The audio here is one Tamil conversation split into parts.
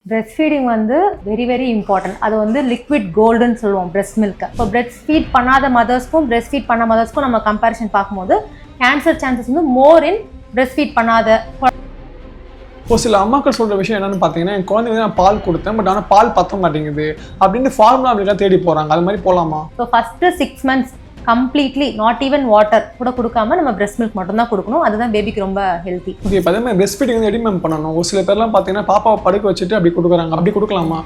பிரெஸ்ட் ஃபீடிங் வந்து வெரி இம்பார்ட்டன்ட். அது வந்து லிக்விட் கோல்டுன்னு சொல்லுவோம் பிரெஸ்ட் மில்க். இப்போ பிரெஸ்ட் ஃபீட் பண்ணாத மதர்ஸ்க்கும் பிரெஸ்ட் ஃபீட் பண்ண மதர்ஸ்க்கும் நம்ம கம்பேரிஷன் பார்க்கும்போது கேன்சர் சான்சஸ் வந்து மோர் இன் பிரெஸ்ட் ஃபீட் பண்ணாத. ஒரு சில அம்மாக்கள் சொல்கிற விஷயம் என்னென்னு பார்த்தீங்கன்னா, என் குழந்தைங்க நான் பால் கொடுத்தேன், பட் ஆனால் பால் பத்த மாட்டேங்குது அப்படின்னு ஃபார்முலா அப்படிலாம் தேடி போகிறாங்க. அது மாதிரி போகலாமா? So first 6 months completely not even water கூட கொடுக்காம நம்ம பிரெஸ்ட் மில்க் மட்டும் தான் கொடுக்கணும். அதுதான் பேபிக்கு ரொம்ப ஹெல்த்தி. ஓகே, இப்போ அதே மாதிரி பிரெஸ்ட் ஃபீடிங் வந்து எப்படி மேம் பண்ணணும்? ஒரு சில பேர்லாம் பார்த்தீங்கன்னா பாப்பாவை படுக்க வச்சுட்டு அப்படி கொடுக்குறாங்க. அப்படி கொடுக்கலாமா?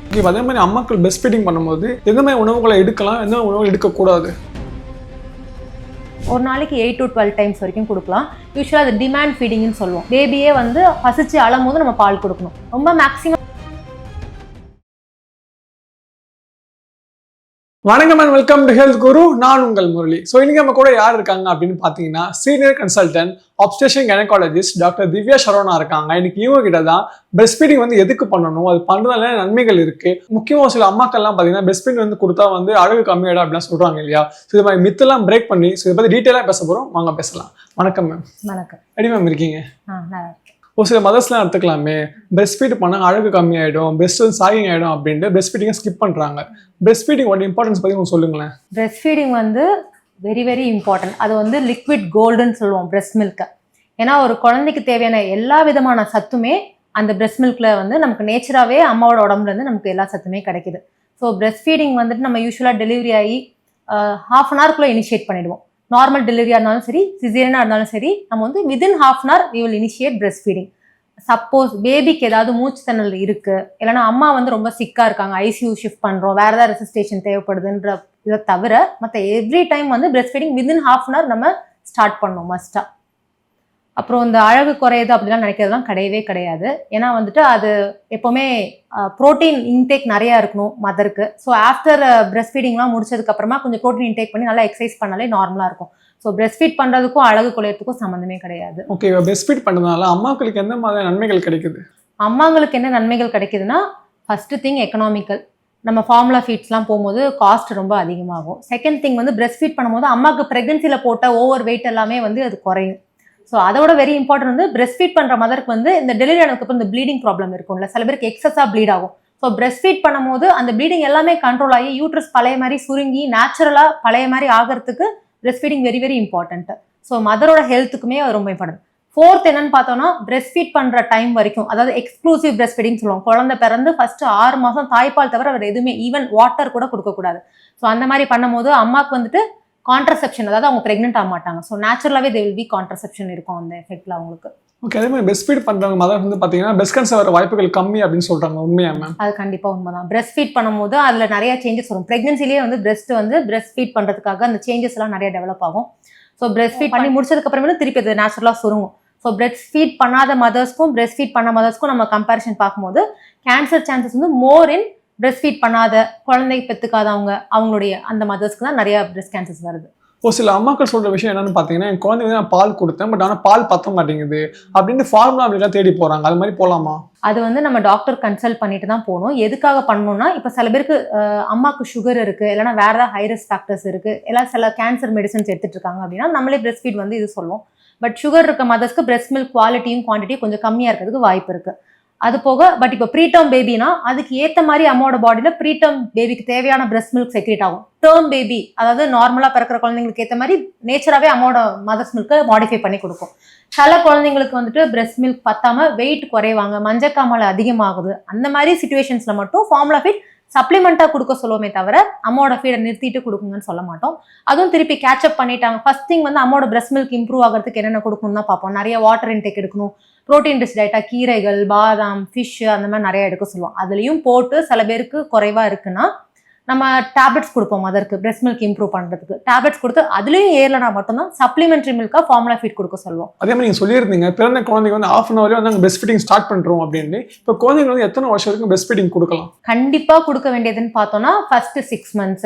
ஓகே, அதே மாதிரி அம்மாக்கள் பிரெஸ்ட் ஃபீடிங் பண்ணும்போது எந்த மாதிரி உணவுகளை எடுக்கலாம், எந்த உணவுகள் எடுக்கக்கூடாது? ஒரு நாளைக்கு 8 to 12 டைம்ஸ் வரைக்கும் கொடுக்கலாம். யூஸ்வலாக அது டிமாண்ட் ஃபீடிங்னு சொல்லுவோம். பேபியே வந்து பசிச்சு அழும்போது நம்ம பால் கொடுக்கணும். ரொம்ப மேக்ஸிமம். வணக்கம் அண்ட் வெல்கம் டு ஹெல்த் குரு. நான் உங்கள் முரளி. ஸோ இன்னைக்கு நம்ம கூட யார் இருக்காங்க அப்படின்னு பார்த்தீங்கன்னா, senior consultant obstetrician gynaecologist doctor Divya Saravana இருக்காங்க. இன்னைக்கு இவங்க கிட்ட தான் பிரெஸ்ட் ஃபீடிங் வந்து எதுக்கு பண்ணணும், அது பண்ணுறதுல நன்மைகள் இருக்கு. முக்கியமாக சில அம்மாக்கள்லாம் பார்த்தீங்கன்னா பிரெஸ்ட் ஃபீடிங் வந்து கொடுத்தா வந்து அழகு கம்மியாயிடும் அப்படிலாம் சொல்றாங்க இல்லையா? ஸோ இது மாதிரி மித்தெல்லாம் பிரேக் பண்ணி ஸோ இதை பற்றி டீட்டெயிலாக பேச போகிறோம். வாங்க பேசலாம். வணக்கம் மேம். வணக்கம். எப்படி மேம் இருக்கீங்க? நல்லா இருக்கேன். ஒரு சில மதர்ஸ்லாம் எடுத்துக்கலாமே, பிரெஸ்ட் ஃபீட் பண்ணால் அழகு கம்மியாயிடும், பிரெஸ்ட் வந்து சாகிங் ஆகிடும் அப்படின்ட்டு பிரெஸ்ட் ஃபீடிங்கை ஸ்கிப் பண்ணுறாங்க. பிரெஸ்ட் ஃபீடிங்கோட இம்பார்ட்டன்ஸ் பற்றி கொஞ்சம் சொல்லுங்களேன். பிரெஸ்ட் ஃபீடிங் வந்து வெரி இம்பார்ட்டன்ட். அது வந்து லிக்விட் கோல்டுன்னு சொல்லுவோம் பிரெஸ்ட் மில்கை. ஏன்னா ஒரு குழந்தைக்கு தேவையான எல்லா விதமான சத்துமே அந்த பிரெஸ்ட் மில்கில் வந்து நமக்கு நேச்சராகவே அம்மாவோட உடம்புலேருந்து நமக்கு எல்லா சத்துமே கிடைக்குது. ஸோ பிரெஸ்ட் ஃபீடிங் வந்துட்டு நம்ம யூஸ்வலாக டெலிவரி ஆகி 1/2 hour இனிஷியேட் பண்ணிடுவோம். நார்மல் டெலிவரியாக இருந்தாலும் சரி, சிசேரியனாக இருந்தாலும் சரி, நம்ம வந்து within 1/2 hour we will initiate breast feeding. Suppose பேபிக்கு ஏதாவது மூச்சு திணறல் இருக்கு, இல்லைன்னா அம்மா வந்து ரொம்ப சிக்கா இருக்காங்க, ஐசியூ ஷிஃப்ட் பண்றோம், வேற ஏதாவது ரெசிஸ்டேஷன் தேவைப்படுதுன்ற இதை தவிர மற்ற எவ்ரி டைம் வந்து பிரெஸ்ட் ஃபீடிங் வித்தின் 1/2 hour நம்ம ஸ்டார்ட் பண்ணணும் மஸ்டா. அப்புறம் இந்த அழகு குறையுது அப்படிலாம் நினைக்கிறதுலாம் கிடையவே கிடையாது. ஏன்னா வந்துட்டு அது எப்போவுமே ப்ரோட்டீன் இன்டேக் நிறையா இருக்கணும் மதருக்கு. ஸோ ஆஃப்டர் பிரெஸ்ட் ஃபீடிங்லாம் முடிச்சதுக்கு அப்புறமா கொஞ்சம் ப்ரோட்டீன் இன்டேக் பண்ணி நல்லா எக்ஸசைஸ் பண்ணாலே நார்மலாக இருக்கும். ஸோ பிரெஸ்ட் ஃபீட் பண்ணுறதுக்கும் அழகு குறையறதுக்கும் சம்மந்தமே கிடையாது. ஓகே, பிரெஸ்ட் ஃபீட் பண்ணுறதுனால அம்மாக்களுக்கு எந்த மாதிரி நன்மைகள் கிடைக்குது? அம்மாங்களுக்கு என்ன நன்மைகள் கிடைக்குதுன்னா, ஃபஸ்ட்டு திங் எக்கனாமிக்கல். நம்ம ஃபார்முலா ஃபீட்ஸ்லாம் போகும்போது காஸ்ட் ரொம்ப அதிகமாகும். செகண்ட் திங் வந்து பிரெஸ்ட் ஃபீட் பண்ணும்போது அம்மாவுக்கு ப்ரெக்னன்சியில் போட்ட ஓவர் வெயிட் எல்லாமே வந்து அது குறையும். ஸோ அதோட வெரி இம்பார்ட்டன்ட் வந்து பிரெஸ்ட் ஃபீட் பண்ணுற மதருக்கு வந்து இந்த டெலிவரி ஆனதுக்கப்புறம் இந்த ப்ளீடிங் ப்ராப்ளம் இருக்கும்ல, சில பேருக்கு எக்ஸஸாக ப்ளீட் ஆகும். ஸோ பிரெஸ்ட் ஃபீட் பண்ணும்போது அந்த ப்ளீடிங் எல்லாமே கண்ட்ரோல் ஆகி யூட்ரஸ் பழைய மாதிரி சுருங்கி நேச்சுரலாக பழைய மாதிரி ஆகிறதுக்கு breast feeding very important. So மதரோட ஹெல்த்துக்குமே அது ரொம்ப இம்பார்ட்டன்ட். ஃபோர்த் என்னன்னு பார்த்தோம்னா, பிரெஸ்ட் ஃபீட் பண்ணுற டைம் வரைக்கும், அதாவது எக்ஸ்க்ளூசிவ் பிரெஸ்ட் ஃபீடிங் சொல்லுவோம். குழந்தை பிறந்து ஃபர்ஸ்ட் 6 மாதம் தாய்ப்பால் தவிர அவர் எதுவுமே ஈவன் வாட்டர் கூட கொடுக்கக்கூடாது. ஸோ அந்த மாதிரி பண்ணும்போது அம்மாவுக்கு வந்துட்டு கான்ட்ரசெப்ஷன், அதாவது அவங்க பிரெக்னென்ட் ஆக மாட்டாங்க. ஸோ நேச்சுரலாகவே தே வில் பி கான்ட்ரசெப்ஷன் இருக்கும் அந்த எஃபெக்ட்ல அவங்களுக்கு. ஓகே, அதே மாதிரி பிரெஸ்ட் ஃபீட் பண்ணுறவங்க மதர் வந்து பார்த்தீங்கன்னா பிரெஸ்ட் கேன்சர் வர வாய்ப்புகள் கம்மி அப்படின்னு சொல்கிறாங்க. உண்மையா மேம்? அது கண்டிப்பாக உண்மைதான். பிரெஸ்ட் ஃபீட் பண்ணும்போது அதில் நிறைய சேஞ்சஸ் வரும். ப்ரெக்னன்சிலேயே வந்து பிரெஸ்ட் ஃபீட் பண்ணுறதுக்காக அந்த சேஞ்சஸ் எல்லாம் நிறைய டெவலப் ஆகும். ஸோ பிரெஸ்ட் ஃபீட் பண்ணி முடிச்சதுக்கு அப்புறமே திருப்பி அது நேச்சுரலாக சுருங்கும். ஸோ பிரெஸ்ட் ஃபீட் பண்ணாத மதர்ஸ்க்கும் பிரெஸ்ட் ஃபீட் பண்ண மதர்ஸ்க்கும் நம்ம கம்பேரிஷன் பார்க்கும்போது கேன்சர் சான்சஸ் வந்து மோர் இன் பிரெஸ்ட் ஃபீட் பண்ணாத குழந்தை பெற்றுக்காதவங்க, அவங்களுடைய அந்த மதர்ஸ்க்கு தான் நிறைய பிரெஸ்ட் கேன்சர்ஸ் வருது. ஒரு சில அம்மாக்கள் சொல்கிற விஷயம் என்னென்னு பார்த்தீங்கன்னா, என் குழந்தைங்க நான் பால் கொடுத்தேன், பட் ஆனால் பால் பத்த மாட்டேங்குது அப்படின்னு ஃபார்முலா அப்படிலாம் தேடி போகிறாங்க. அது மாதிரி போகலாமா? அது வந்து நம்ம டாக்டர் கன்சல்ட் பண்ணிட்டு தான் போகணும். எதுக்காக பண்ணணும்னா, இப்போ சில பேருக்கு அம்மாவுக்கு சுகர் இருக்குது, இல்லைனா வேறு ஏதாவது ஹைரிஸ்க் ஃபேக்டர்ஸ் இருக்குது, எல்லாம் சில கேன்சர் மெடிசன்ஸ் எடுத்துகிட்டு இருக்காங்க அப்படின்னா நம்மளே பிரெஸ்ட் ஃபீட் வந்து இது சொல்லுவோம். பட் சுகர் இருக்க மதர்ஸ்க்கு பிரெஸ்ட் மில்க் குவாலிட்டியும் குவான்டிட்டியும் கொஞ்சம் கம்மியாக இருக்கிறதுக்கு வாய்ப்பு இருக்குது. அது போக பட் இப்போ ப்ரீடேர்ம் பேபினா அதுக்கு ஏற்ற மாதிரி அம்மாவோட பாடியில் ப்ரீடேர்ம் பேபிக்கு தேவையான பிரெஸ்ட் மில்க் செக்ரேட் ஆகும். டேர்ம் பேபி, அதாவது நார்மலாக பிறக்கிற குழந்தைங்களுக்கு ஏற்ற மாதிரி நேச்சராகவே அம்மாவோட மதர்ஸ் மில்க்கை மாடிஃபை பண்ணி கொடுக்கும். சில குழந்தைங்களுக்கு வந்துட்டு பிரெஸ்ட் மில்க் பத்தாமல் வெயிட் குறைவாங்க, மஞ்சக்காமலை அதிகமாகுது, அந்த மாதிரி சிச்சுவேஷன்ஸில் மட்டும் ஃபார்முலா ஃபீட் சப்ளிமெண்ட்டாக கொடுக்க சொல்லுவோமே தவிர அம்மாவோட ஃபீடை நிறுத்திட்டு கொடுக்குங்கன்னு சொல்ல மாட்டோம். அதுவும் திருப்பி கேட்சப் பண்ணிட்டாங்க. ஃபர்ஸ்ட் திங் வந்து அம்மாவோட பிரெஸ்ட் மில்க் இம்ப்ரூவ் ஆகிறதுக்கு என்னென்ன கொடுக்கணும்னு தான் பார்ப்போம். நிறைய வாட்டர் இன்டேக் எடுக்கணும், ப்ரோட்டீன் ரிச் டயட்டாக கீரைகள், பாதாம், ஃபிஷ் அந்த மாதிரி நிறைய எடுக்க சொல்லுவோம். அதுலேயும் போட்டு சில பேருக்கு குறைவாக இருக்குன்னா நம்ம டேப்லெட்ஸ் கொடுப்போம் மதருக்கு பிரெஸ்ட் மில்க் இம்ப்ரூவ் பண்ணுறதுக்கு. டேப்லெட்ஸ் கொடுத்து அதுலேயும் ஏறலைனா மட்டும்தான் சப்ளிமெண்ட்ரி மில்காக ஃபார்முலா ஃபீட் கொடுக்க சொல்லுவோம். அதே மாதிரி நீங்கள் சொல்லியிருந்தீங்க பிறந்த குழந்தைங்க வந்து 1/2 hour வந்து பிரெஸ்ட் ஃபீடிங் ஸ்டார்ட் பண்ணுறோம் அப்படின்னு. இப்போ குழந்தைங்க வந்து எத்தனை வருஷம் வரைக்கும் பிரெஸ்ட் ஃபீடிங் கொடுக்கலாம்? கண்டிப்பாக கொடுக்க வேண்டியதுன்னு பார்த்தோன்னா ஃபர்ஸ்ட் 6 months.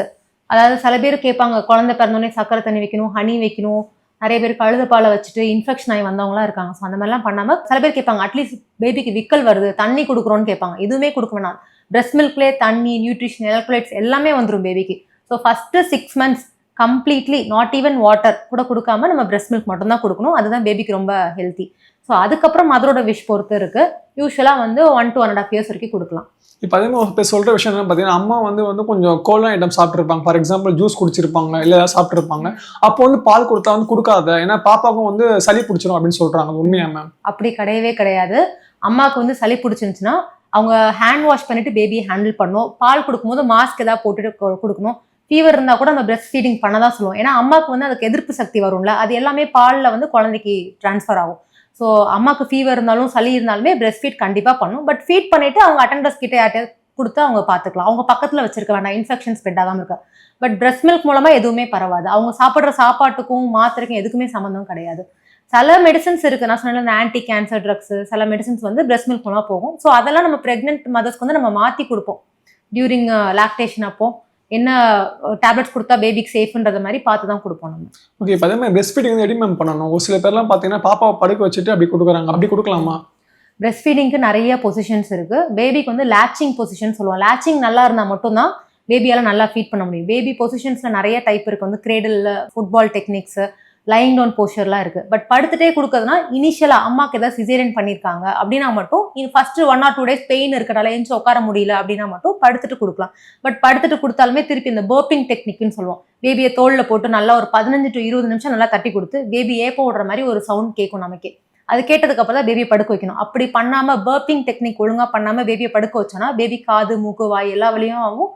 அதாவது சில பேர் கேட்பாங்க, குழந்தை பிறந்தோடனே சக்கரை தண்ணி வைக்கணும், ஹனி வைக்கணும், நிறைய பேர் கழுத பாலை வச்சுட்டு இன்ஃபெக்ஷன் ஆகி வந்தவங்களாம் இருக்காங்க. ஸோ அந்த மாதிரிலாம் பண்ணாமல் சில பேர் கேட்பாங்க, அட்லீஸ்ட் பேபிக்கு விக்கல் வருது தண்ணி கொடுக்குறோன்னு கேட்பாங்க. எதுவுமே கொடுக்க வேணாம். பிரெஸ்ட் மில்க்லேயே தண்ணி, நியூட்ரிஷன், எலக்ட்ரோலைட்ஸ் எல்லாமே வந்துடும் பேபிக்கு. So first 6 months completely not even water கூட கொடுக்காம நம்ம பிரெஸ்ட் மில்க் மட்டும் தான் கொடுக்கணும். அதுதான் பேபிக்கு ரொம்ப ஹெல்த்தி. ஸோ அதுக்கப்புறம் மதரோட விஷ் பொறுத்து இருக்குது. யூஸ்வலாக வந்து 1 to 1.5 years வரைக்கும் கொடுக்கலாம். இப்போ அதே மாதிரி இப்போ சொல்கிற விஷயம் என்ன பார்த்தீங்கன்னா, அம்மா வந்து கொஞ்சம் கோல்டான ஐட்டம் சாப்பிட்ருப்பாங்க. ஃபார் எக்ஸாம்பிள் ஜூஸ் குடிச்சிருப்பாங்க, இல்லை ஏதாவது சாப்பிட்ருப்பாங்க. அப்போ வந்து பால் கொடுத்தா வந்து கொடுக்காத, ஏன்னா பாப்பாவுக்கும் வந்து சளி பிடிச்சிரும் அப்படின்னு சொல்கிறாங்க. உண்மையா மேம்? அப்படி கிடையவே கிடையாது. அம்மாவுக்கு வந்து சளி பிடிச்சிருந்துச்சுன்னா அவங்க ஹேண்ட் வாஷ் பண்ணிட்டு பேபியை ஹேண்டில் பண்ணணும். பால் கொடுக்கும்போது மாஸ்க் ஏதாவது போட்டுட்டு கொடுக்கணும். ஃபீவர் இருந்தால் கூட நம்ம பிரெஸ்ட் ஃபீடிங் பண்ண தான் சொல்லுவோம். ஏன்னா அம்மாவுக்கு வந்து அதுக்கு எதிர்ப்பு சக்தி வரும்ல, அது எல்லாமே பாலில் வந்து குழந்தைக்கு ட்ரான்ஸ்ஃபர் ஆகும். ஸோ அம்மாவுக்கு ஃபீவர் இருந்தாலும் சளி இருந்தாலுமே பிரெஸ்ட் ஃபீட் கண்டிப்பாக பண்ணும். பட் ஃபீட் பண்ணிட்டு அவங்க அட்டெண்டர்ஸ் கிட்ட யார்ட்டையாவது கொடுத்து அவங்க பார்த்துக்கலாம். அவங்க பக்கத்தில் வச்சிருக்க வேண்டாம், இன்ஃபெக்ஷன் ஸ்ப்ரெட் ஆகாமல் இருக்கா. பட் பிரெஸ்ட் மில்க் மூலமாக எதுவுமே பரவாது. அவங்க சாப்பிட்ற சாப்பாட்டுக்கும் மாத்திரைக்கும் எதுக்குமே சம்மந்தம் கிடையாது. சில மெடிசன்ஸ் இருக்குது, நான் சொன்ன ஆன்டி கேன்சர் ட்ரக்ஸ், சில மெடிசன்ஸ் வந்து பிரெஸ்ட் மில்க் மூலமாக போகும். ஸோ அதெல்லாம் நம்ம ப்ரெக்னென்ட் மதர்ஸ்க்கு வந்து நம்ம மாற்றி கொடுப்போம். டியூரிங் லாக்டேஷன் அப்போ என்ன டேப்லெட்ஸ் கொடுத்தா பேபிக்கு சேஃப்ன்றத மாதிரி பார்த்து தான் கொடுப்போம் நம்ம. ஓகே, இப்போ அதே மாதிரி பிரெஸ்ட் ஃபீடிங் வந்து எப்படி மேம் பண்ணணும்? ஒரு சில பேர்லாம் பார்த்தீங்கன்னா பாப்பாவை படுக்க வச்சுட்டு அப்படி கொடுக்குறாங்க, அப்படி கொடுக்கலாமா? பிரெஸ்ட் ஃபீடிங்க்கு நிறைய பொசிஷன்ஸ் இருக்குது. பேபிக்கு வந்து லேச்சிங் பொசிஷன் சொல்லுவோம். லேச்சிங் நல்லா இருந்தால் மட்டும்தான் பேபியால் நல்லா ஃபீட் பண்ண முடியும். பேபி பொசிஷன்ஸில் நிறைய டைப் இருக்குது. வந்து கிரேடில், ஃபுட்பால் டெக்னிக்ஸு, லைங் டவுன் போஸ்டர்லாம் இருக்குது. பட் படுத்துட்டே கொடுக்குறதுனா இனிஷியலாக அம்மாவுக்கு ஏதாவது சிசேரியன் பண்ணியிருக்காங்க அப்படின்னா மட்டும் ஃபஸ்ட்டு 1 or 2 days பெயின் இருக்கிறதால எஞ்சி உட்கார முடியல அப்படின்னா மட்டும் படுத்துட்டு கொடுக்கலாம். பட் படுத்துட்டு கொடுத்தாலுமே திருப்பி இந்த பர்பிங் டெக்னிக்னு சொல்லுவோம். பேபியை தோளில் போட்டு நல்லா ஒரு 15 to 20 நிமிஷம் நல்லா தட்டி கொடுத்து பேபி ஏப்போ விடுற மாதிரி ஒரு சவுண்ட் கேட்கும் நமக்கே. அது கேட்டதுக்கு அப்புறம் தான் பேபியை படுக்க வைக்கணும். அப்படி பண்ணாமல் பர்பிங் டெக்னிக் ஒழுங்காக பண்ணாமல் பேபியை படுக்க வச்சோன்னா பேபி காது, மூக்கு, வாய் எல்லா வழியும் ஆகும்.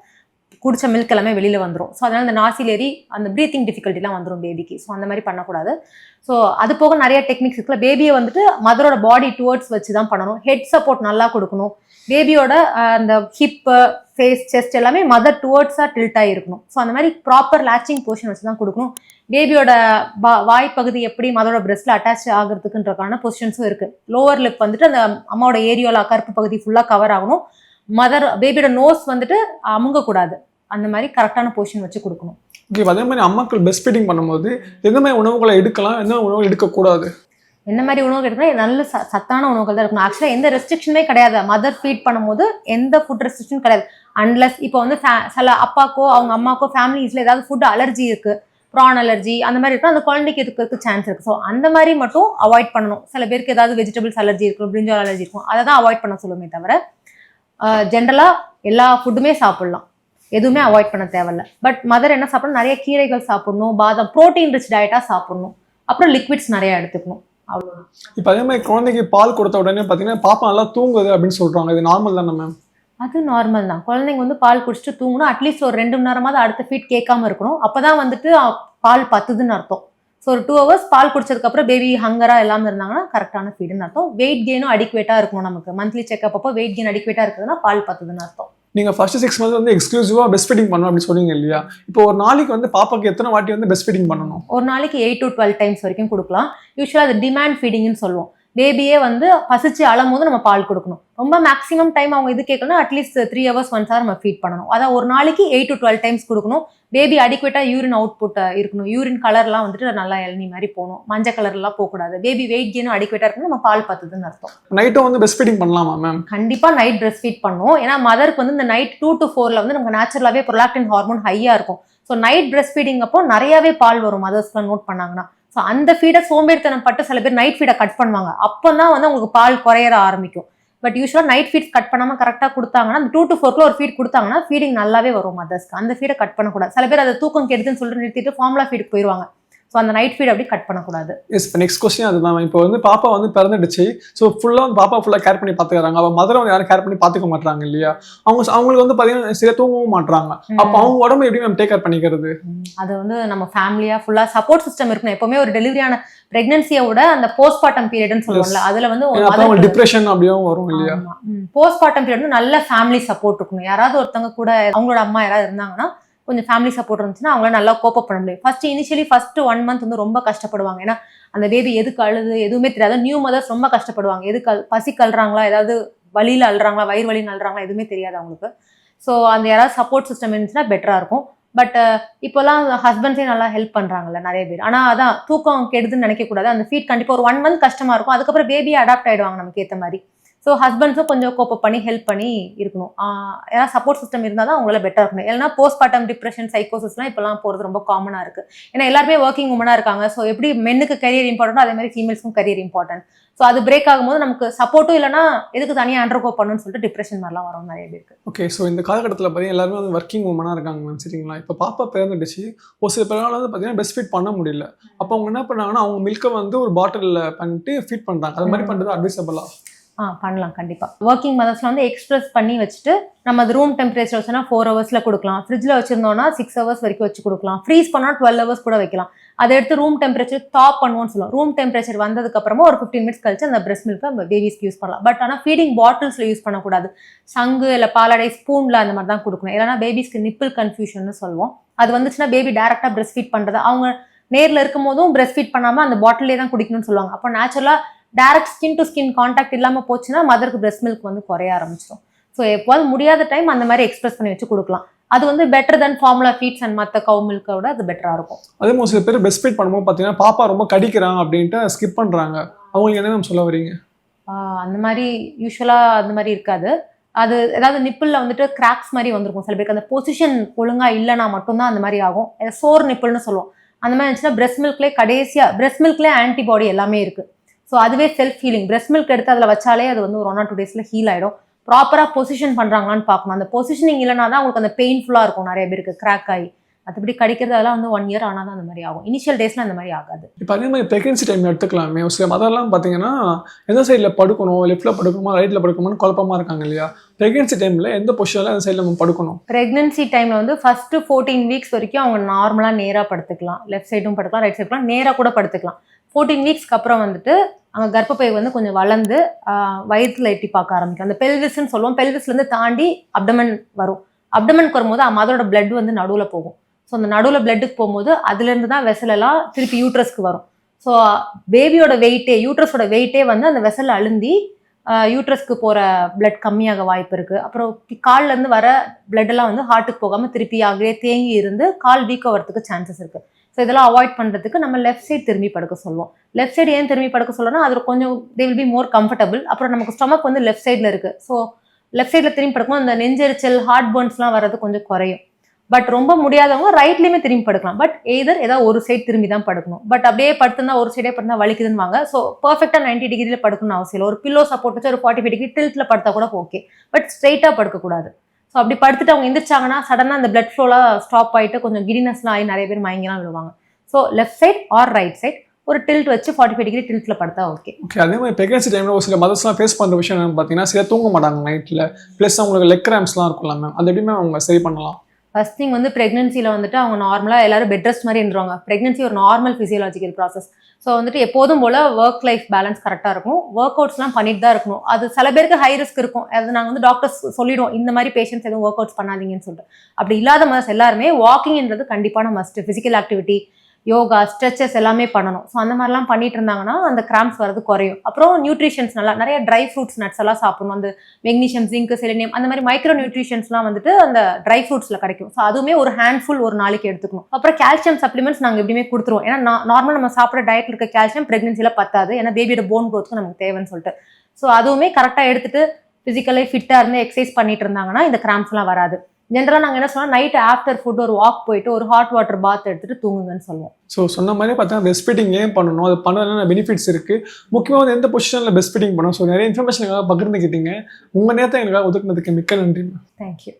குடிச்ச மில்க் எல்லாமே வெளியில் வந்துடும். ஸோ அதனால் இந்த நாசிலேரி அந்த ப்ரீத்திங் டிஃபிகல்ட்டிலாம் வந்துடும் பேபிக்கு. ஸோ அந்த மாதிரி பண்ணக்கூடாது. ஸோ அது போக நிறைய டெக்னிக்ஸ் இருக்குல்ல. பேபியை வந்துட்டு மதரோட பாடி டுவர்ட்ஸ் வச்சு தான் பண்ணணும். ஹெட் சப்போர்ட் நல்லா கொடுக்கணும். பேபியோட அந்த ஹிப்பு, ஃபேஸ், செஸ்ட் எல்லாமே மதர் டுவர்ட்ஸாக டில்ட்டாக இருக்கணும். ஸோ அந்த மாதிரி ப்ராப்பர் லேச்சிங் பொசிஷன் வச்சு தான் கொடுக்கணும். பேபியோட வாய்ப்பகுதி எப்படி மதரோட பிரெஸ்ட்டில் அட்டாச் ஆகிறதுக்குன்றக்கான பொசிஷன்ஸும் இருக்குது. லோவர் லிப் வந்துட்டு அந்த அம்மாவோட ஏரியோவில் கருப்பு பகுதி ஃபுல்லாக கவர் ஆகணும். பேபியோட நோஸ் வந்துட்டு அமுங்கக்கூடாது. அந்த மாதிரி கரெக்டான பொசிஷன் வச்சு கொடுக்கணும். ஓகே, அதே மாதிரி அம்மாக்கள் பிரெஸ்ட் ஃபீடிங் பண்ணும்போது எந்த மாதிரி உணவுகளை எடுக்கலாம், எந்த உணவுகள் எடுக்கக்கூடாது? என்ன மாதிரி உணவுகள் எடுக்கணும்? நல்ல சத்தான உணவுகள் தான் இருக்கணும். ஆக்சுவலாக எந்த ரெஸ்ட்ரிக்ஷனுமே கிடையாது. மதர் ஃபீட் பண்ணும்போது எந்த ஃபுட் ரெஸ்ட்ரிக்ஷன் கிடையாது. அன்லஸ் இப்போ வந்து சில அப்பாக்கோ அவங்க அம்மாக்கோ ஃபேமிலிஸில் ஏதாவது ஃபுட் அலர்ஜி இருக்குது, ப்ரான் அலர்ஜி அந்த மாதிரி இருக்கும், அந்த குழந்தைக்கு இருக்கிறதுக்கு சான்ஸ் இருக்குது. ஸோ அந்த மாதிரி மட்டும் அவாய்ட் பண்ணணும். சில பேருக்கு ஏதாவது வெஜிடபிள்ஸ் அலர்ஜி இருக்கும், பிரிஞ்சால் அலர்ஜி இருக்கும், அதை தான் அவாய்ட் பண்ண சொல்லுமே தவிர ஜென்ரலாக எல்லா ஃபுட்டுமே சாப்பிட்லாம், எதுவுமே அவாய்ட் பண்ண தேவையில்ல. பட் மதர் என்ன சாப்பிடணும்? நிறைய கீரைகள் சாப்பிடணும், பாதாம், ப்ரோட்டீன் ரிச் டயட்டாக சாப்பிடணும், அப்புறம் லிக்விட்ஸ் நிறைய எடுத்துக்கணும். அவ்வளோதான். இப்போ அதே மாதிரி குழந்தைக்கு பால் கொடுத்த உடனே பார்த்தீங்கன்னா பாப்பா நல்லா தூங்குது அப்படின்னு சொல்கிறாங்க. இது நார்மல் தானே மேம்? அது நார்மல் தான். குழந்தைங்க வந்து பால் குடிச்சிட்டு தூங்கணும். அட்லீஸ்ட் ஒரு 2 மணி நேரமாவது அடுத்த ஃபீட் கேட்காம இருக்கணும். அப்போ தான் வந்துட்டு பால் பத்துதுன்னு அர்த்தம். ஸோ ஒரு 2 hours பால் குடிச்சதுக்கப்புறம் பேபி ஹங்கராக எல்லாமே இருந்தாங்கன்னா கரெக்டான ஃபீடுன்னு அர்த்தம். வெயிட் கெயினும் அடிக்குவேட்டாக இருக்கணும். நமக்கு மந்த்லி செக்அப் அப்போ வெயிட் கெயின் அடிக்குவேட்டாக இருக்குதுன்னா பால் பத்துதுன்னு அர்த்தம். நீங்கள் ஃபர்ஸ்ட் 6 months வந்து எக்ஸ்க்ளூசிவாக பிரெஸ்ட் ஃபீடிங் பண்ணணும் அப்படின்னு சொன்னீங்க இல்லையா? இப்போ ஒரு நாளைக்கு வந்து பாப்பாக்கு எத்தனை வாட்டி வந்து பிரெஸ்ட் ஃபீடிங் பண்ணணும்? ஒரு நாளைக்கு 8 to 12 times வரைக்கும் கொடுக்கலாம். யூஸ்வலாக அது டிமாண்ட் ஃபீடிங்னு சொல்லுவோம். பேபியே வந்து பசிச்சு அழும்போது நம்ம பால் கொடுக்கணும். ரொம்ப மேக்ஸிமம் டைம் அவங்க இது கேட்கணும்னா அட்லீஸ்ட் 3 hours once நம்ம ஃபீட் பண்ணணும். அதான் ஒரு நாளைக்கு 8 to 12 times கொடுக்கணும். பேபி அடிக்குவேட்டாக யூரின் அவுட்புட் இருக்கணும். யூரின் கலர்லாம் வந்துட்டு நல்லா இளநீ மாதிரி போகணும், மஞ்சள் கலர்லாம் போகக்கூடாது. பேபி வெயிட் கெயினும் அடிக்குவேட்டாக இருக்கணும், நம்ம பால் பத்துதுன்னு அர்த்தம். நைட்டும் வந்து பிரெஸ்ட் ஃபீடிங் பண்ணலாமா மேம்? கண்டிப்பாக நைட் பிரெஸ்ட் ஃபீட் பண்ணுவோம். ஏன்னா மதருக்கு வந்து இந்த நைட் 2 to 4 வந்து நமக்கு நேச்சுரலாகவே ப்ரொலாக்டின் ஹார்மோன் ஹையாக இருக்கும். ஸோ நைட் பிரெஸ்ட் ஃபீடிங் அப்போ நிறையாவே பால் வரும் மதர்ஸ்லாம் நோட் பண்ணாங்கன்னா. ஸோ அந்த ஃபீடை சோம்பேறித்தனம் பட்டு சில பேர் நைட் ஃபீடை கட் பண்ணுவாங்க. அப்போ தான் வந்து உங்களுக்கு பால் குறையிற ஆரம்பிக்கும். பட் யூஸ்வலாக நைட் ஃபீட் கட் பண்ணாமல் கரெக்டாக கொடுத்தாங்கன்னா அந்த 2 to 4 ஒரு ஃபீட் கொடுத்தாங்கன்னா ஃபீடிங் நல்லாவே வரும் மதர்ஸ்க்கு. அந்த ஃபீடை கட் பண்ணக்கூடாது. சில பேர் அதை தூக்கம் கெடுதுன்னு சொல்லிட்டு நிறுத்திட்டு ஃபார்முலா ஃபீடுக்கு போயிடுவாங்க. ஸோ அந்த நைட் ஃபீட் அப்படி கட் பண்ணக்கூடாது. எஸ், இப்போ நெக்ஸ்ட் கொஸ்டின் அதுதான். இப்போ வந்து பாப்பா வந்து பிறந்துடுச்சு. ஸோ ஃபுல்லாக வந்து பாப்பா ஃபுல்லாக கேர் பண்ணி பார்த்துக்கிறாங்க. அவள் மதரை வந்து யாரும் கேர் பண்ணி பார்த்துக்க மாட்டாங்க இல்லையா? அவங்களுக்கு வந்து பார்த்தீங்கன்னா சரியாக தூங்கவும் மாட்டாங்க. அப்போ அவங்க உடம்பு எப்படி மேம் டேக் கேர் பண்ணிக்கிறது? அது வந்து நம்ம ஃபேமிலியாக ஃபுல்லாக சப்போர்ட் சிஸ்டம் இருக்கணும். எப்பவுமே ஒரு டெலிவரியான பிரெக்னன்சியோட அந்த போஸ்ட்மார்ட்டம் பீரியட்னு சொல்லுவாங்கல்ல, அதுல வந்து டிப்ரெஷன் அப்படியும் வரும் இல்லையா? போஸ்ட்மார்ட்டம் பீரியட் வந்து நல்ல ஃபேமிலி சப்போர்ட் இருக்கணும். யாராவது ஒருத்தவங்க கூட அவங்களோட அம்மா யாராவது இருந்தாங்கன்னா கொஞ்சம் ஃபேமிலி சப்போர்ட் இருந்துச்சுன்னா அவங்களால நல்லா கோப்பப் பண்ண முடியும். ஃபர்ஸ்ட் 1 month வந்து ரொம்ப கஷ்டப்படுவாங்க. ஏன்னா அந்த பேபி எதுக்கு அழுது எதுவுமே தெரியாது. நியூ மதர்ஸ் ரொம்ப கஷ்டப்படுவாங்க. எதுக்கு பசி கல்றாங்களா, ஏதாவது வலியில் அழுறாங்களா, வயிறு வலின்னு அழுறாங்களா, எதுவுமே தெரியாது அவங்களுக்கு. ஸோ அந்த யாராவது சப்போர்ட் சிஸ்டம் இருந்துச்சுன்னா பெட்டராக இருக்கும். பட் இப்போல்லாம் ஹஸ்பண்ட்ஸே நல்லா ஹெல்ப் பண்ணுறாங்கல்ல நிறைய பேர். ஆனால் அதான் தூக்கம் கெடுதுன்னு நினைக்கக்கூடாது. அந்த ஃபீட் கண்டிப்பாக ஒரு 1 month கஷ்டமாக இருக்கும். அதுக்கப்புறம் பேபியை அடாப்ட் ஆகிடுவாங்க நமக்கு ஏற்ற மாதிரி. ஸோ ஹஸ்பண்ட்ஸும் கொஞ்சம் கோப்பப் பண்ணி ஹெல்ப் பண்ணி இருக்கணும். ஏன்னா சப்போர்ட் சிஸ்டம் இருந்தால் தான் அவங்களால பெட்டராக இருக்கணும். இல்லைன்னா போஸ்ட்மார்ட்டம் டிப்ரெஷன் சைக்கோசிஸ்லாம் இப்போலாம் போகிறது ரொம்ப காமனாக இருக்குது. ஏன்னா எல்லாருமே ஒர்க்கிங் உமனாக இருக்காங்க. ஸோ எப்படி மென்னுக்கு கரியர் இம்பார்ட்டன்ட்டோ அதே மாதிரி ஃபீமேல்ஸ்க்கும் கரியர் இம்பார்ட்டன்ட். ஸோ அது பிரேக் ஆகும்போது நமக்கு சப்போர்ட்டும் இல்லைனா எதுக்கு தனியாக அண்டர்கோ பண்ணணும்னு சொல்லிட்டு டிப்ரெஷன் மாதிரிலாம் வரும் நிறைய பேருக்கு. ஓகே, ஸோ இந்த காலகட்டத்தில் பார்த்தீங்கன்னா எல்லாருமே வந்து ஒர்க்கிங் உமனாக இருக்காங்க மேம், சரிங்களா? இப்போ பாப்பா பிறந்துடுச்சு, ஒரு சில பேரால் வந்து பார்த்தீங்கன்னா பெஸ்ட் ஃபீட் பண்ண முடியல. அப்போ அவங்க என்ன பண்ணாங்கன்னா அவங்க மில்கை வந்து ஒரு பாட்டிலில் பண்ணிட்டு ஃபீட் பண்ணுறாங்க. அது மாதிரி பண்ணுறது அட்வைசபிளா? பண்ணலாம் கண்டிப்பாக. ஒர்க்கிங் மதர்ஸ்லாம் வந்து எக்ஸ்பிரஸ் பண்ணி வச்சுட்டு நம்ம அது ரூம் டெம்பரேச்சர் வச்சுன்னா 4 ஹவர்ஸில் கொடுக்கலாம். ஃப்ரிட்ஜில் வச்சுருந்தோம்னா 6 ஹவர்ஸ் வரைக்கும் வச்சு கொடுக்கலாம். ஃப்ரீஸ் பண்ணால் 12 ஹவர்ஸ் கூட வைக்கலாம். அதை எடுத்து ரூம் டெம்பரேச்சர் டாப் பண்ணுவோம்னு சொல்லுவோம். ரூம் டெம்பரேச்சர் வந்ததுக்கப்புறமா ஒரு 15 மினிட்ஸ் கழிச்சு அந்த பிரெஸ்ட் மில்க்கை நம்ம பேபிஸ்க்கு யூஸ் பண்ணலாம். பட் ஆனால் ஃபீடிங் பாட்டில்ஸில் யூஸ் பண்ணக்கூடாது. சங்கு இல்லை பாலாடை ஸ்பூனில் அந்த மாதிரி தான் கொடுக்கணும். இல்லைனா பேபிஸ்க்கு நிப்பிள் கன்ஃபியூஷன் சொல்லுவோம். அது வந்துச்சுன்னா பேபி டேரெக்டாக பிரெஸ்ட் ஃபீட் பண்ணுறது, அவங்க நேரில் இருக்கும் போதும் பிரெஸ்ட் ஃபீட் பண்ணாமல் அந்த பாட்டிலே தான் குடிக்கணும்னு சொல்லுவாங்க. அப்போ நேச்சுரலாக direct skin to skin contact இல்லாமல் போச்சுன்னா மதருக்கு பிரெஸ்ட் மில்க் வந்து குறைய ஆரம்பிச்சிடும். ஸோ எப்போது முடியாத டைம் அந்த மாதிரி எக்ஸ்பிரஸ் பண்ணி வச்சு கொடுக்கலாம். அது வந்து better then formula feeds and மற்ற கவு மில்கை விட அது பெட்டராக இருக்கும். அதே மாதிரி சில பேர் பெஸ்ட் ஃபீட் பண்ணும்போது பார்த்தீங்கன்னா பாப்பா ரொம்ப கடிக்கிறாங்க அப்படின்ட்டு ஸ்கிப் பண்ணுறாங்க. அவங்களுக்கு என்ன மேம் சொல்ல வரீங்க? அந்த மாதிரி யூஸ்வலாக அந்த மாதிரி இருக்காது. அது ஏதாவது நிப்பிளில் வந்துட்டு கிராக்ஸ் மாதிரி வந்திருக்கும். சில பேருக்கு அந்த பொசிஷன் ஒழுங்காக இல்லைனா மட்டும்தான் அந்த மாதிரி ஆகும். சோர் நிப்பிள்னு சொல்லுவோம். அந்த மாதிரி இருந்துச்சுன்னா பிரெஸ்ட் மில்க்லேயே கடைசியாக பிரெஸ்ட் மில்க்லேயே ஆன்டிபாடி எல்லாமே இருக்குது. ஸோ அதுவே செல்ஃப் ஹீலிங். பிரெஸ்ட் மில்க் எடுத்து அதில் வச்சாலே அது வந்து ஒரு 1 or 2 டேஸில் ஹீல் ஆகிடும். ப்ராப்பராக பொசிஷன் பண்ணுறாங்களான்னு பார்க்கணும். அந்த பொசிஷனிங் இல்லைனா தான் உங்களுக்கு அந்த பெயின்ஃபுல்லாக இருக்கும். நிறைய பேருக்கு கிராக் ஆகி மற்றபடி கடிக்கிறது அதெல்லாம் வந்து 1 year ஆனால் தான் அந்த மாதிரி ஆகும். இனிஷியல் டேஸில் அந்த மாதிரி ஆகாது. இப்போ அதே மாதிரி ப்ரெக்னன்சி டைம் எடுத்துக்கலாமே. சில மதர்லாம் பார்த்தீங்கன்னா எந்த சைடில் படுக்கணும், லெஃப்ட்டில் படுக்கணுமா ரைட்டில் படுக்கணுமான்னு குழப்பமாக இருக்காங்க இல்லையா? ப்ரெக்னன்சி டைமில் எந்த பொசிஷனில் அந்த சைடில் நம்ம படுக்கணும்? ப்ரெக்னன்சி டைமில் வந்து ஃபஸ்ட்டு 14 வீக்ஸ் வரைக்கும் அவங்க நார்மலாக நேராக படுத்துக்கலாம். லெஃப்ட் சைடும் படுக்கலாம், ரைட் சைடும் நேராக கூட படுத்துக்கலாம். 14 வீக்ஸ்க்கு அப்புறம் வந்துட்டு அங்கே கர்ப்பப்பை வந்து கொஞ்சம் வளர்ந்து வயிற்றில் எட்டி பார்க்க ஆரம்பிக்கும். அந்த பெல்விஸ்ன்னு சொல்லுவோம். பெல்விஸ்லேருந்து தாண்டி அப்டமன் வரும். அப்டமனுக்கு வரும்போது மதரோட பிளட் வந்து நடுவில் போகும். ஸோ அந்த நடுவில் பிளட்டுக்கு போகும்போது அதுலேருந்து தான் வெசலெல்லாம் திருப்பி யூட்ரஸ்க்கு வரும். ஸோ பேபியோட வெயிட்டே யூட்ரஸோட வெயிட்டே வந்து அந்த வெசல் அழுந்தி யூட்ரஸ்க்கு போகிற பிளட் கம்மியாக வாய்ப்பு இருக்குது. அப்புறம் கால்லேருந்து வர பிளட்டெல்லாம் வந்து ஹார்ட்டுக்கு போகாமல் திருப்பி ஆகவே தேங்கி இருந்து கால் வீக் ஆகிறதுக்கு சான்சஸ் இருக்குது. ஸோ இதெல்லாம் அவாய்ட் பண்ணுறதுக்கு நம்ம லெஃப்ட் சைட் திரும்பி படுக்க சொல்லுவோம். லெஃப்ட் சைடு ஏன் திரும்பி படுக்க சொல்லணும்னா அது கொஞ்சம் they will be more comfortable. அப்புறம் நமக்கு ஸ்டொமக் வந்து லெஃப்ட் சைடில் இருக்குது. ஸோ லெஃப்ட் சைடில் திரும்பி படுக்கும்போது அந்த நெஞ்செரிச்சல் ஹார்ட் பர்ன்ஸ்லாம் வர்றது கொஞ்சம் குறையும். பட் ரொம்ப முடியாதவங்க ரைட்லேயுமே திரும்பி படுக்கலாம். பட் எய்தர் ஏதாவது ஒரு சைடு திரும்பி தான் படுக்கணும். பட் அப்படியே படுத்துனா ஒரு சைடே படுத்தா வலிக்குதுன்னு வாங்க. ஸோ பர்ஃபெக்டாக 90 டிகிரியில் படுக்கணும்னு அவசியம் இல்லை. ஒரு பில்லோ சப்போர்ட் வச்சு ஒரு 45 டிகிரி டில்ட்டில் படுத்தா கூட ஓகே. பட் ஸ்ட்ரெயிட்டாக படுக்கக்கூடாது. ஸோ அப்படி படுத்துட்டு அவங்க எந்திரிச்சாங்கன்னா சடனாக அந்த பிளட் ஃப்ளோலாம் ஸ்டாப் ஆகிட்டு கொஞ்சம் கிடினஸ்லாம் ஆகி நிறைய பேர் மயங்கலாம் விழுவாங்க. So left side or right side ஒரு டில்ட் வச்சு 45 டிகிரி டில்ட்டில் படுத்தா ஓகே. ஓகே, அதே மாதிரி ப்ரெக்னன்சி டைமில் ஒரு சில மதர்ஸ்லாம் ஃபேஸ் பண்ணுற விஷயம் என்னன்னு பார்த்தீங்கன்னா சில தூங்க மாட்டாங்க நைட்டில். ப்ளஸ் அவங்களுக்கு லெக் கிராம்ஸ்லாம் இருக்கும்ல மேம், அது எப்படிமே அவங்க சரி பண்ணலாம்? ஃபர்ஸ்ட் திங் வந்து ப்ரெக்னன்சியில் வந்துட்டு அவங்க நார்மலாக எல்லாரும் பெட் ரெஸ்ட் மாதிரி இருந்துருவாங்க. ப்ரெக்னன்சி ஒரு நார்மல் ஃபிசியலாஜிக்கல் ப்ராசஸ். ஸோ வந்துட்டு எப்போதும் போல் ஒர்க் லைஃப் பேலன்ஸ் கரெக்டாக இருக்கும். ஒர்க் அவுட்ஸ்லாம் பண்ணிட்டு தான் இருக்கணும். அது சில பேருக்கு ஹை ரிஸ்க் இருக்கும். அது நாங்கள் வந்து டாக்டர்ஸ் சொல்லிடுவோம் இந்த மாதிரி பேஷண்ட்ஸ் எதுவும் ஒர்க் அவுட்ஸ் பண்ணாதீங்கன்னு சொல்லிட்டு. அப்படி இல்லாத மதர்ஸ் எல்லாருமே வாக்கிங்ன்றது கண்டிப்பான must. Physical activity, yoga, stretches எல்லாமே பண்ணணும். ஸோ அந்த மாதிரிலாம் பண்ணிட்டு இருந்தாங்கன்னா அந்த கிராம்ஸ் வரது குறையும். அப்புறம் நியூட்ரிஷன்ஸ் நல்லா நிறைய ட்ரை ஃப்ரூட்ஸ் நட்ஸ் எல்லாம் சாப்பிடணும். அந்த மெக்னீஷியம், ஜிங்க், செலினியம் அந்த மாதிரி மைக்ரோ நியூட்ரிஷன்ஸ்லாம் வந்துட்டு அந்த ட்ரை ஃப்ரூட்ஸில் கிடைக்கும். ஸோ அதுவுமே ஒரு ஹேண்ட்ஃபுல் ஒரு நாளைக்கு எடுத்துக்கணும். அப்புறம் கால்சியம் சப்ளிமெண்ட்ஸ் நாங்கள் எப்படியுமே கொடுத்துருவோம். ஏன்னா நார்மல் நம்ம சாப்பிட்ற டயட்டில் இருக்க கால்சியம் ப்ரெக்னன்சியில் பத்தாது. ஏன்னா பேபியோட போன் க்ரோத்துக்கு நமக்கு தேவைன்னு சொல்லிட்டு. ஸோ அதுவுமே கரெக்டாக எடுத்துட்டு ஃபிசிக்கலி ஃபிட்டாக இருந்து எக்ஸசைஸ் பண்ணிட்டு இருந்தாங்கன்னா இந்த கிராம்ஸ்லாம் வராது. ஜென்ரலாக நாங்கள் என்ன சொல்லுவோம், நைட் ஆஃப்டர் ஃபுட் ஒரு வாக் போயிட்டு ஒரு ஹாட் வாட்டர் பாத் எடுத்துட்டு தூங்குங்கன்னு சொல்லுவோம். ஸோ சொன்ன மாதிரி பார்த்தீங்கன்னா பெஸ்ட் ஃபீடிங் ஏன் பண்ணணும், அது பண்ணதுனால பெனிஃபிட்ஸ் இருக்குது. முக்கியமாக வந்து எந்த பொசிஷனில் பெஸ்ட் ஃபீடிங் பண்ணணும். ஸோ நிறைய இன்ஃபர்மேஷன் எங்களுக்கு பகிர்ந்துக்கிட்டீங்க. உங்கள் நேரத்தை எங்களுக்காக ஒதுக்குனதுக்கு மிக்க நன்றி. தேங்க்யூ.